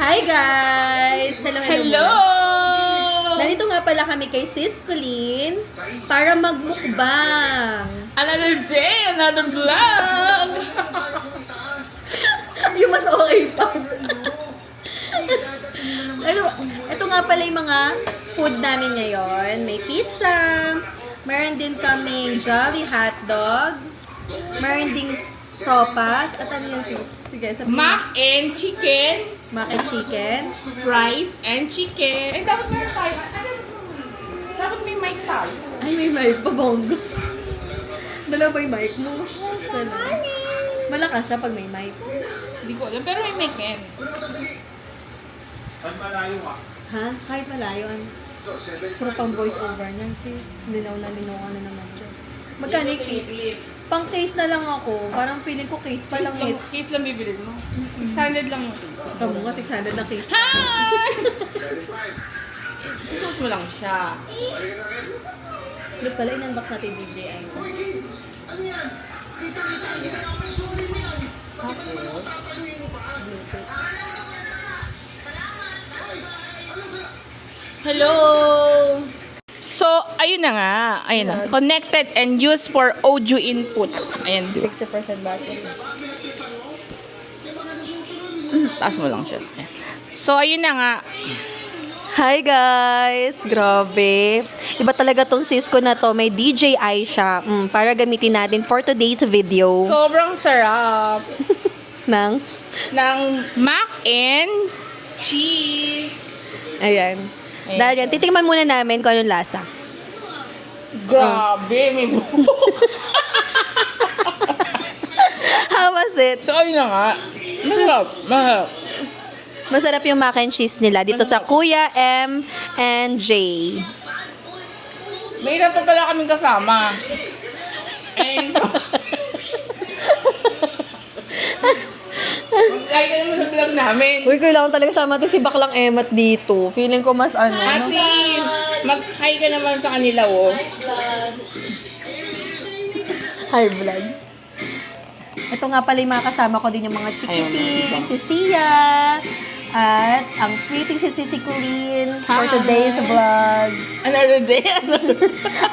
Hi guys! Hello! Hello! Nandito nga pala kami kay Sis Colleen para magmukbang. Another day, another vlog! Yung mas okay pa. Ito nga pala yung mga food namin ngayon. May pizza, meron din kaming Jolly hotdog, meron din sopas, at ano yun sis? Sige, sabihin. Mac and chicken, Mac and chicken. rice and chicken. Eh, dapat meron tayo. Dapat may mic tayo. Ay, may mic pa, bonggo. Dalawa ba yung mic mo? Sana. Malakas siya pag may mic. Hindi ko alam, pero may mic yan. Ha? Kahit malayo. Sarap ang voice over niyan, sis. Linaw na naman siya. Magkano yung case? Pang case na lang ako. Parang feeling ko case pa lang it. Case lang bibili mo. 600 lang yung case. Kamu nga, 600 na case. Hi! Isus mo lang siya. Look pala, in-unbox natin yung DJI. Hello! So, ayun na nga. Ayun na. Connected and used for audio input. Ayan. 60% battery. Taas mo lang siya. Ayan. So, ayun na nga. Hi guys! Grabe. Iba talaga tong Cisco na to. May DJI siya. Para gamitin natin for today's video. Sobrang sarap. Nang? Ng mac and cheese. Ayan. Ayan. Dahil yan, titingnan muna namin kung anong lasa. Grabe, may buhok. How was it? So, ayun na nga. Masarap. Masarap. Masarap yung mac and cheese nila dito sa Kuya M and J. May ilan pa pala kaming kasama. And, Ay, ka naman sa vlog namin. Uy, kailangan talaga sama natin si Baklang Emat dito. Feeling ko mas ano. Ate, mag-hi ka naman sa kanila, oh. High blood. Ito nga pala yung mga kasama ko din yung mga chikiting, si Sia, at ang pretty si Sisi Colleen for today's vlog. Another day, another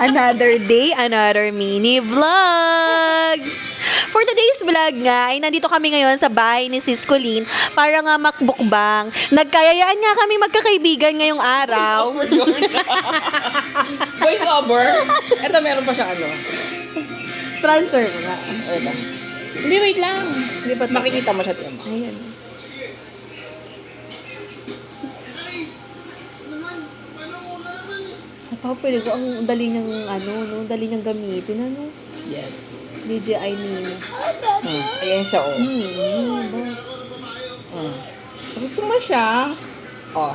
Another day, another mini vlog. For today's vlog nga, ay nandito kami ngayon sa bahay ni Sis Colleen para nga makbukbang. Nagkayayaan nga kami magkakaibigan ngayong araw. Voice over. Ito, meron pa siya ano. Transfer mo nga. Ito. Hindi, wait lang. Hindi pa Makikita mo siya, Tiyan. Ayan. Pwede ko ang dali niyang dali niyang gamitin, ano? Yes. DJI Mini. Ayan siya, oh. Gusto mo siya? Oh.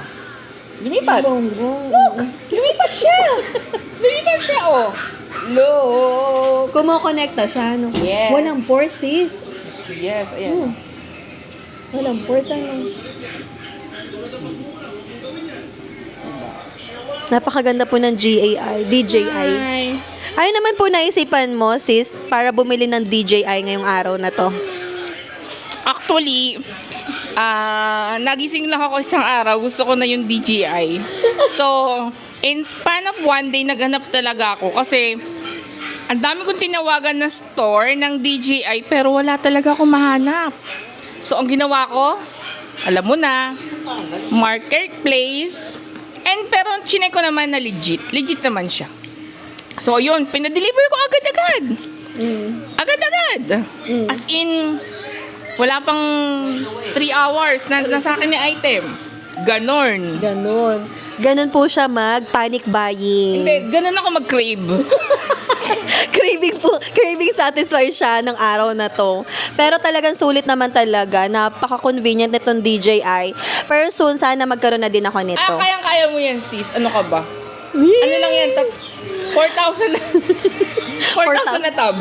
Lumipat. Bongo. Lumipat siya. Lumipat siya, oh. Look. Kumokonekta siya, no? Yes. Walang force, sis. Yes, ayan. Walang force, ano? Napakaganda po ng DJI. Hi. Ano naman po naisipan mo, sis, para bumili ng DJI ngayong araw na to? Actually, nagising lang ako isang araw. Gusto ko na yung DJI. So, in span of one day, naghanap talaga ako. Kasi, ang dami kong tinawagan na store ng DJI, pero wala talaga ako mahanap. So, ang ginawa ko, alam mo na, marketplace. Pero, chinek ko naman na legit. Legit naman siya. So, yun, pinadeliver ko agad-agad. Agad-agad. As in, wala pang 3 hours na nasa akin yung item. Ganon. Ganon po siya mag-panic buying. Hindi, ganon ako mag-crave. Craving satisfied siya ng araw na to. Pero talagang sulit naman talaga. Napaka-convenient nitong DJI. Pero soon, sana magkaroon na din ako nito. Kayang-kaya mo yan, sis. Ano ka ba? Ano lang yan? 4,000 na. 4,000 na tab.